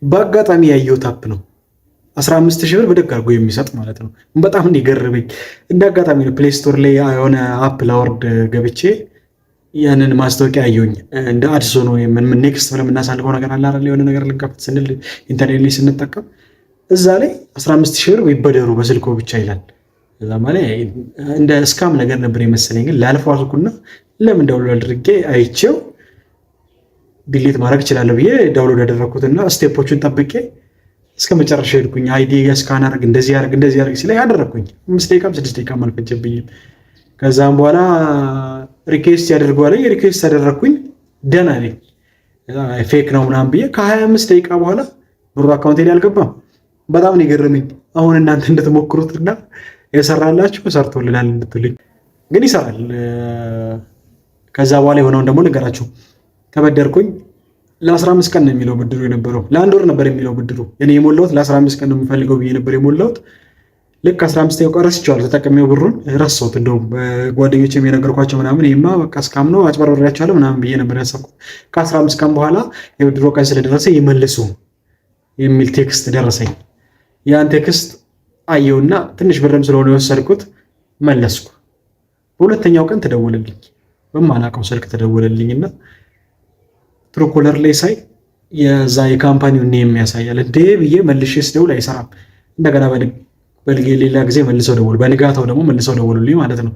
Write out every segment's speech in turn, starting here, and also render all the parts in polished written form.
በአጋጣሚ ያየሁት አፕ ነው። 15,000 ብር በደግ አድርጎ የሚሰጥ ማለት ነው። በጣም እንዲገርበኝ እንደ አጋጣሚ ነው ፕሌይ ስቶር ላይ የሆነ አፕ ላወርድ ገብቼ ያንን ማስታወቂያ አየሁኝ። እንደ አድሶ ነው ምን ኔክስት ብለን የምናሳልፈው ነገር አለ አይደል? የሆነ ነገር ልንከፍት ስንል ኢንተርኔት ላይ ስንጠቀም እዛ ላይ 15,000 ብር ይበደሩ በስልኮ ብቻ ይላል። እዛ ማለት እንደ እስካም ነገር ነበር የመሰለኝ፣ ግን ላልፈው አልኩና ለምን ዳውንሎድ አድርጌ አይቼው ዲሊት ማድረግ እችላለሁ ብዬ ዳውንሎድ ያደረኩትና ስቴፖቹን ጠብቄ እስከ መጨረሻ ሄድኩኝ። አይዲ ስካን አድርግ እንደዚህ ያደርግ ሲለኝ ያደረግኩኝ 5 ደቂቃም 6 ደቂቃም አልፈጀብኝም። ከዛም በኋላ ሪኩዌስት ያደርገዋል። ሪኩዌስት ያደረግኩኝ ደህና ነኝ ፌክ ነው ምናምን ብዬ ከ25 ደቂቃ በኋላ ብሩ አካውንቴ ላይ አልገባም። በጣም ነው የገረመኝ። አሁን እናንተ እንድትሞክሩትና የሰራላችሁ ሰርቶልናል እንድትሉኝ፣ ግን ይሰራል። ከዛ በኋላ የሆነውን ደግሞ ነገራችሁ። ተበደርኩኝ። ለ15 ቀን ነው የሚለው ብድሩ የነበረው። ለ1 ወር ነበር የሚለው ብድሩ። እኔ የሞላሁት ለ15 ቀን ነው የምፈልገው ብዬ ነበር የሞላሁት። ልክ 15 ቀን ረስቼዋለሁ። ተጠቅሜው ብሩን ረሳሁት። እንደውም ጓደኞች የነገርኳቸው ምናምን ይሄማ በቃ እስካም ነው አጭበርብሬያቸዋለሁ ምናምን ብዬ ነበር ያሰብኩት። ከ15 ቀን በኋላ የብድሩ ቀን ስለደረሰ ይመልሱ የሚል ቴክስት ደረሰኝ። ያን ቴክስት አየውና ትንሽ ብርም ስለሆነ የወሰድኩት መለስኩ። በሁለተኛው ቀን ተደወለልኝ፣ በማላውቀው ስልክ ተደወለልኝና ትሩኮለር ላይ ሳይ የዛ የካምፓኒው ኔም ያሳያል። እንዴ ብዬ መልሼ ስደውል አይሰራም። እንደገና ሌላ ጊዜ መልሰው ደወሉ። በንጋታው ደግሞ መልሰው ደወሉልኝ ማለት ነው።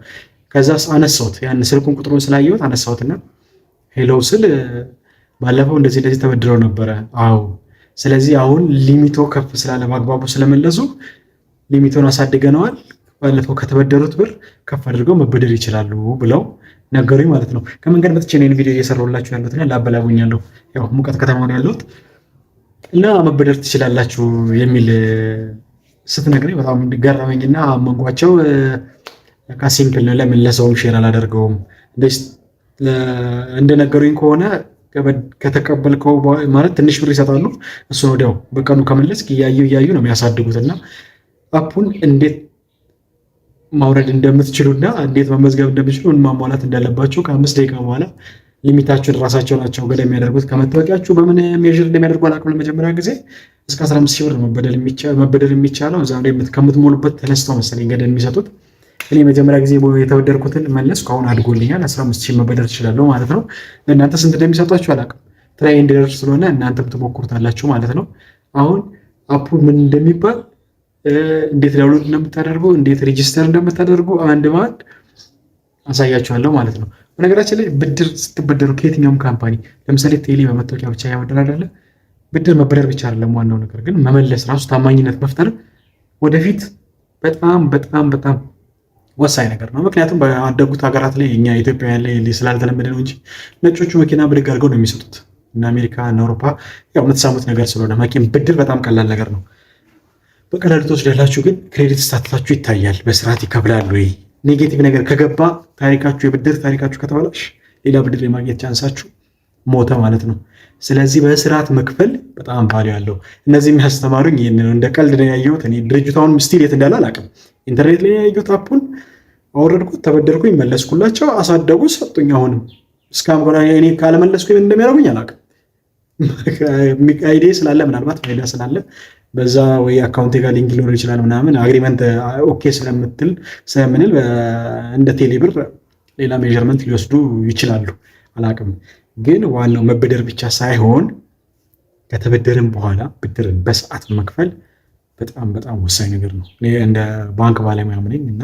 ከዛ አነሳሁት፣ ያን ስልኩን ቁጥሩን ስላየሁት አነሳሁትና ሄሎ ስል ባለፈው እንደዚህ ተበድረው ነበረ። አዎ፣ ስለዚህ አሁን ሊሚቶ ከፍ ስላለ በአግባቡ ስለመለሱ ሊሚቶን አሳድገነዋል። ባለፈው ከተበደሩት ብር ከፍ አድርገው መበደር ይችላሉ ብለው ነገሩኝ ማለት ነው። ከመንገድ መጥቼ ነው ቪዲዮ እየሰራሁላችሁ ያለሁትና ላበላቡኛለሁ። ያው ሙቀት ከተማ ነው ያለሁት እና መበደር ትችላላችሁ የሚል ስትነግረኝ በጣም ገረመኝና አመንኳቸው። ሲምፕል ነው፣ ለምን ለሰውም ሼር አላደርገውም? እንደነገሩኝ ከሆነ ከተቀበልከው ማለት ትንሽ ብር ይሰጣሉ። እሱን ወዲያው በቀኑ ከመለስክ እያዩ ነው የሚያሳድጉትና አፑን እንዴት ማውረድ እንደምትችሉና እንዴት መመዝገብ እንደምትችሉ ማሟላት እንዳለባቸው ከ5 ደቂቃ በኋላ ሊሚታችሁን ራሳቸው ናቸው ገደ የሚያደርጉት። ከመታወቂያችሁ በምን ሜዥር እንደሚያደርጉ አላውቅም። ለመጀመሪያ ጊዜ እስከ 15,000 ብር መበደር የሚቻለው እዛ ላይ ከምትሞሉበት ተነስተው መሰለኝ ገደ የሚሰጡት። እኔ መጀመሪያ ጊዜ የተበደርኩትን መለስኩ። አሁን አድጎልኛል። 15,000 መበደር ትችላለሁ ማለት ነው። ለእናንተ ስንት እንደሚሰጧችሁ አላውቅም። ትራይ እንዲደርስ ስለሆነ እናንተም ትሞክሩታላችሁ ማለት ነው። አሁን አፑ ምን እንደሚባል እንዴት ዳውንሎድ እንደምታደርጉ እንዴት ሬጂስተር እንደምታደርጉ አንድ ባንድ አሳያችኋለሁ ማለት ነው። በነገራችን ላይ ብድር ስትበደሩ ከየትኛውም ካምፓኒ ለምሳሌ ቴሌ በመታወቂያ ብቻ ያበድር አይደለ? ብድር መበደር ብቻ አይደለም ዋናው ነገር ግን መመለስ ራሱ ታማኝነት መፍጠር ወደፊት በጣም በጣም በጣም ወሳኝ ነገር ነው። ምክንያቱም በአደጉት ሀገራት ላይ እኛ ኢትዮጵያውያን ላይ ስላልተለመደ ነው እንጂ ነጮቹ መኪና ብድግ አድርገው ነው የሚሰጡት። እና አሜሪካ እና አውሮፓ ያው የምትሰሙት ነገር ስለሆነ ብድር በጣም ቀላል ነገር ነው። በቀላሉ ትወስዳላችሁ፣ ግን ክሬዲት ስታተሳችሁ ይታያል። በስርዓት ይከፍላሉ ወይ? ኔጌቲቭ ነገር ከገባ ታሪካችሁ የብድር ታሪካችሁ ከተበላሽ ሌላ ብድር የማግኘት ቻንሳችሁ ሞተ ማለት ነው። ስለዚህ በስርዓት መክፈል በጣም ቫልዩ ያለው። እነዚህ የሚያስተማሩኝ ይህን ነው። እንደ ቀልድ ነው ያየሁት። እኔ ድርጅቷን ስቲል የት እንዳለ አላውቅም። ኢንተርኔት ላይ ያየሁት አፑን አወረድኩት፣ ተበደርኩኝ፣ መለስኩላቸው፣ አሳደጉ፣ ሰጡኝ። አሁንም እስካሁን እኔ ካለመለስኩ ምን እንደሚያደርጉኝ አላውቅም። አይዲ ስላለ ምናልባት ፋይዳ ስላለ በዛ ወይ አካውንቴ ጋር ሊንክ ሊኖር ይችላል ምናምን አግሪመንት ኦኬ ስለምንል እንደ ቴሌብር ሌላ ሜዥርመንት ሊወስዱ ይችላሉ። አላውቅም። ግን ዋናው መበደር ብቻ ሳይሆን ከተበደርን በኋላ ብድርን በሰዓት መክፈል በጣም በጣም ወሳኝ ነገር ነው። እኔ እንደ ባንክ ባለሙያ ነኝ እና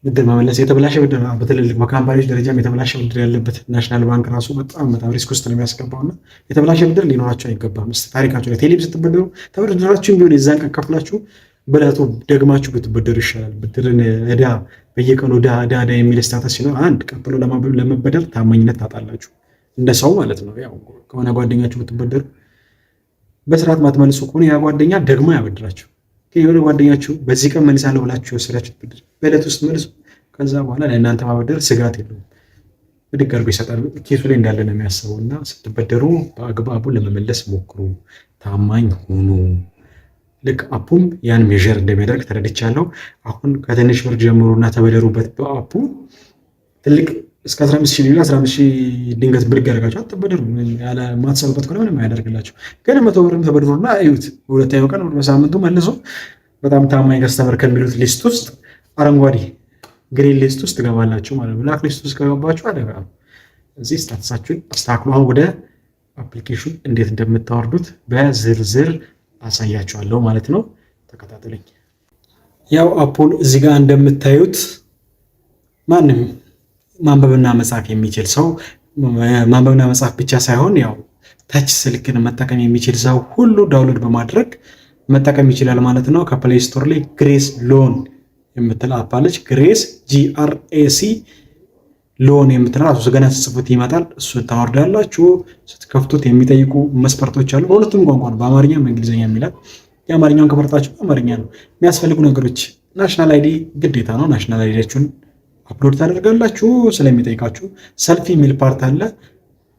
ብድር መመለስ የተበላሸ ብድር በትልልቅ በካምፓኒዎች ደረጃም የተበላሸ ብድር ያለበት ናሽናል ባንክ ራሱ በጣም በጣም ሪስክ ውስጥ ነው የሚያስገባውና የተበላሸ ብድር ሊኖራቸው አይገባም። ታሪካቸው ላይ ቴሌቪዥን ስትበደሩ ተበድራችሁም ቢሆን የዛን ቀን ከፍላችሁ በዕለቱ ደግማችሁ ብትበደሩ ይሻላል። ብድርን ዕዳ በየቀኑ ዕዳ የሚል ስታተስ ሲኖር አንድ ቀጥሎ ለመበደር ታማኝነት ታጣላችሁ፣ እንደ ሰው ማለት ነው። ያው ከሆነ ጓደኛችሁ ብትበደሩ በስርዓት ማትመልሱ ከሆነ ያ ጓደኛ ደግሞ ያበድራችሁ። የሆነ ጓደኛችሁ በዚህ ቀን መልሳለሁ ብላችሁ የወሰዳችሁት ብድር በዕለት ውስጥ መልሱ። ከዛ በኋላ ለእናንተ ማበደር ስጋት የለውም፣ ብድግ አድርጎ ይሰጣል። ኬሱ ላይ እንዳለ ነው የሚያስበው። እና ስትበደሩ በአግባቡ ለመመለስ ሞክሩ፣ ታማኝ ሁኑ። ልክ አፑም ያን ሜዥር እንደሚያደርግ ተረድቻለሁ። አሁን ከትንሽ ብር ጀምሩና ተበደሩበት በአፑ። ትልቅ እስከ 15,000 ቢሆን 15,000 ድንገት ብድግ ያደርጋችሁ አትበደሩ። ያለ ማትሰሩበት ከሆነ ምንም አያደርግላችሁ። ግን 100 ብርም ተበድሮና እዩት። በሁለተኛው ቀን በሳምንቱ መልሶ በጣም ታማኝ ከስተመር ከሚሉት ሊስት ውስጥ አረንጓዴ ግሪን ሊስት ውስጥ ትገባላችሁ ማለት ነው። ብላክ ሊስት ውስጥ ከገባችሁ አደጋ ነው። እዚህ ስታተሳችሁን አስተካክሉ። አሁን ወደ አፕሊኬሽን እንዴት እንደምታወርዱት በዝርዝር አሳያችኋለሁ ማለት ነው። ተከታተሉኝ። ያው አፑን እዚህ ጋር እንደምታዩት ማንም ማንበብና መጻፍ የሚችል ሰው ማንበብና መጻፍ ብቻ ሳይሆን ያው ታች ስልክን መጠቀም የሚችል ሰው ሁሉ ዳውንሎድ በማድረግ መጠቀም ይችላል ማለት ነው። ከፕሌይ ስቶር ላይ ግሬስ ሎን የምትል አፕ አለች። ግሬስ GRAC ሎን የምትል ራሱ ገና ስትጽፉት ይመጣል። እሱን ታወርዳላችሁ። ስትከፍቱት የሚጠይቁ መስፈርቶች አሉ። በሁለቱም ቋንቋ ነው፣ በአማርኛም በእንግሊዝኛ የሚላል። የአማርኛውን ከመረጣችሁ በአማርኛ ነው። የሚያስፈልጉ ነገሮች ናሽናል አይዲ ግዴታ ነው። ናሽናል አይዲያችሁን አፕሎድ ታደርጋላችሁ ስለሚጠይቃችሁ። ሰልፊ የሚል ፓርት አለ።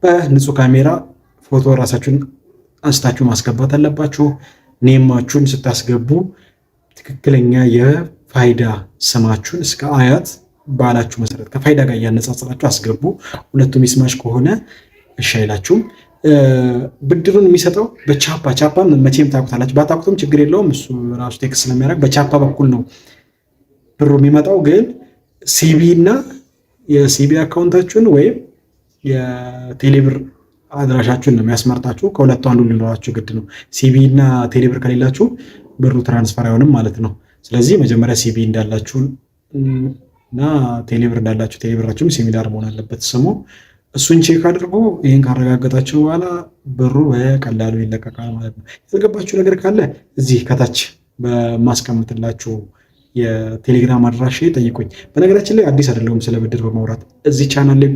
በንጹህ ካሜራ ፎቶ ራሳችሁን አንስታችሁ ማስገባት አለባችሁ። ኔማችሁን ስታስገቡ ትክክለኛ የፋይዳ ስማችሁን እስከ አያት ባላችሁ መሰረት ከፋይዳ ጋር እያነጻጸራችሁ አስገቡ። ሁለቱም ሚስማሽ ከሆነ እሺ አይላችሁም። ብድሩን የሚሰጠው በቻፓን መቼም ታውቁታላችሁ። ባታውቁትም ችግር የለውም። እሱ ራሱ ቴክስት ስለሚያደርግ በቻፓ በኩል ነው ብሩ የሚመጣው። ግን ሲቢ እና የሲቢ አካውንታችሁን ወይም የቴሌብር አድራሻችሁን ነው የሚያስመርጣችሁ። ከሁለቱ አንዱ ሊኖራችሁ ግድ ነው። ሲቢ እና ቴሌብር ከሌላችሁ ብሩ ትራንስፈር አይሆንም ማለት ነው። ስለዚህ መጀመሪያ ሲቢ እንዳላችሁ እና ቴሌብር እንዳላችሁ ቴሌብራችሁም ሲሚላር መሆን አለበት ስሙ። እሱን ቼክ አድርጎ ይህን ካረጋገጣችሁ በኋላ ብሩ በቀላሉ ይለቀቃል ማለት ነው። ያልገባችሁ ነገር ካለ እዚህ ከታች በማስቀምጥላችሁ የቴሌግራም አድራሻ ጠይቁኝ። በነገራችን ላይ አዲስ አይደለሁም ስለ ብድር በማውራት እዚህ ቻናል ላይ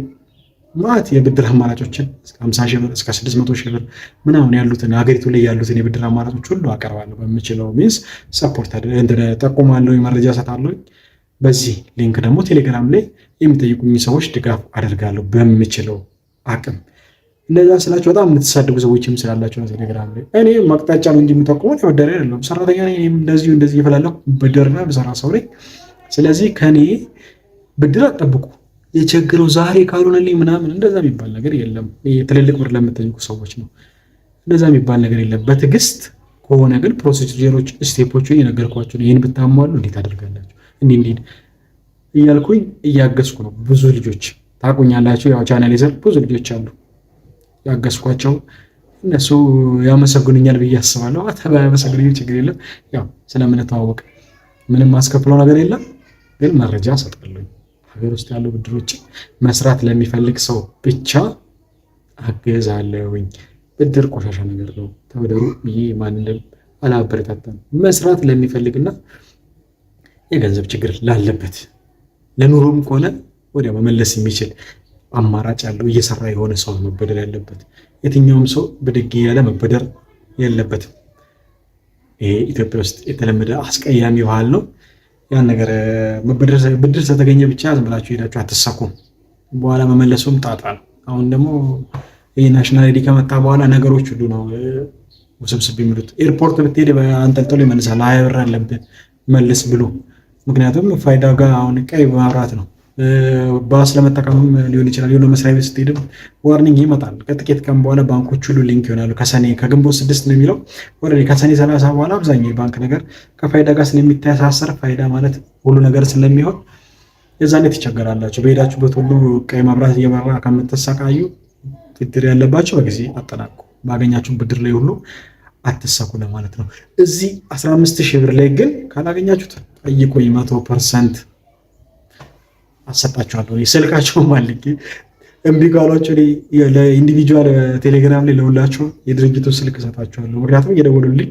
ማለት የብድር አማራጮችን እስከ 50,000 ብር እስከ 600,000 ብር ምናምን ያሉትን ሀገሪቱ ላይ ያሉትን የብድር አማራጮች ሁሉ አቀርባለሁ። በምችለው ሚንስ ሰፖርት ጠቁማለሁ፣ መረጃ ሰጣለሁ። በዚህ ሊንክ ደግሞ ቴሌግራም ላይ የሚጠይቁኝ ሰዎች ድጋፍ አደርጋለሁ በምችለው አቅም። እንደዛ ስላችሁ በጣም የምትሳደቡ ሰዎችም ስላላችሁ ቴሌግራም ላይ እኔ ማቅጣጫ ነው እንጂ የምጠቁመው በደር አይደለም። ሰራተኛ ነኝ። እንደዚሁ እንደዚህ ይፈላለሁ በደርና በሰራ ሰው ላይ። ስለዚህ ከኔ ብድር አጠብቁ። የቸግረው ዛሬ ካልሆነልኝ ምናምን እንደዛ የሚባል ነገር የለም። ትልልቅ ብር ለምትጠይቁ ሰዎች ነው እንደዛ የሚባል ነገር የለም። በትዕግስት ከሆነ ግን ፕሮሲጀሮች ስቴፖችን የነገርኳችሁ ነው። ይህን ብታሟሉ እንዴት አደርጋላችሁ እንዲህ እያልኩኝ እያገዝኩ ነው። ብዙ ልጆች ታቁኛላችሁ። ያው ቻናል ይዘር ብዙ ልጆች አሉ ያገዝኳቸው። እነሱ ያመሰግኑኛል ብዬ አስባለሁ። ባያመሰግኑኝ ችግር የለም። ያው ስለምንተዋወቅ ምንም ማስከፍለው ነገር የለም። ግን መረጃ እሰጣለሁ። ሀገር ውስጥ ያሉ ብድሮችን መስራት ለሚፈልግ ሰው ብቻ አገዛለሁኝ። ብድር ቆሻሻ ነገር ነው፣ ተበደሩ ብዬ ማንንም አላበረታታም። መስራት ለሚፈልግና የገንዘብ ችግር ላለበት ለኑሮም ከሆነ ወዲያ መመለስ የሚችል አማራጭ ያለው እየሰራ የሆነ ሰው መበደር ያለበት። የትኛውም ሰው ብድግ ያለ መበደር የለበትም። ይሄ ኢትዮጵያ ውስጥ የተለመደ አስቀያሚ ባህል ነው። ያን ነገር ብድር ስለተገኘ ብቻ ዝም ብላችሁ ሄዳችሁ አትሳኩም። በኋላ መመለሱም ጣጣ ነው። አሁን ደግሞ ይህ ናሽናል አይዲ ከመጣ በኋላ ነገሮች ሁሉ ነው ውስብስብ የሚሉት። ኤርፖርት ብትሄድ አንጠልጥሎ ይመልሳል። 20 ብር አለብህ መልስ ብሎ። ምክንያቱም ፋይዳ ጋር አሁን ቀይ ማብራት ነው። ባስ ለመጠቀምም ሊሆን ይችላል። የሆነ መስሪያ ቤት ስትሄድም ዋርኒንግ ይመጣል። ከጥቂት ቀን በኋላ ባንኮች ሁሉ ሊንክ ይሆናሉ። ከግንቦት 6 ነው የሚለው ወደ ከሰኔ 30 በኋላ አብዛኛው የባንክ ነገር ከፋይዳ ጋር ስለሚተሳሰር ፋይዳ ማለት ሁሉ ነገር ስለሚሆን የዛኔ ትቸገራላችሁ። በሄዳችሁበት ሁሉ ቀይ መብራት እየበራ ከምትሰቃዩ ብድር ያለባችሁ በጊዜ አጠናቁ። ባገኛችሁ ብድር ላይ ሁሉ አትሰኩ ለማለት ነው። እዚህ 15,000 ብር ላይ ግን ካላገኛችሁት ጠይቁኝ፣ 100% አሰጣችኋለሁ። ስልካቸውም አልክ እምቢ ካሏቸው ለኢንዲቪጁዋል ቴሌግራም ላይ ለሁላቸው የድርጅቱን ስልክ እሰጣችኋለሁ። ምክንያቱም እየደወሉልኝ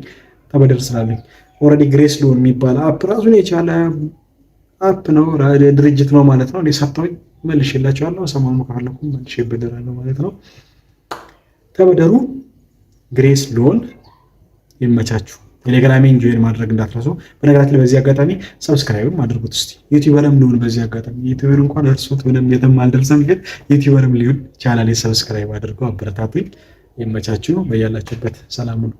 ተበደር ስላለኝ። ኦልሬዲ ግሬስ ሎን የሚባል አፕ ራሱን የቻለ አፕ ነው፣ ድርጅት ነው ማለት ነው። እኔ ሰጥተውኝ መልሼላቸዋለሁ። ሰሞኑን ከፈለኩም መልሼ እበደራለሁ ማለት ነው። ተበደሩ። ግሬስ ሎን ይመቻችሁ። ቴሌግራሜን ጆይን ማድረግ እንዳትረሱ። በነገራችን ላይ በዚህ አጋጣሚ ሰብስክራይብም አድርጉት። እስቲ ዩቲዩበርም ሊሆን በዚህ አጋጣሚ ዩቲዩበር እንኳን እርሱት ምንም የትም አልደርሰም፣ ግን ዩቲዩበርም ሊሆን ቻናሌ ሰብስክራይብ አድርገው አበረታቱኝ። ይመቻችሁ። በያላችሁበት ሰላም ነው።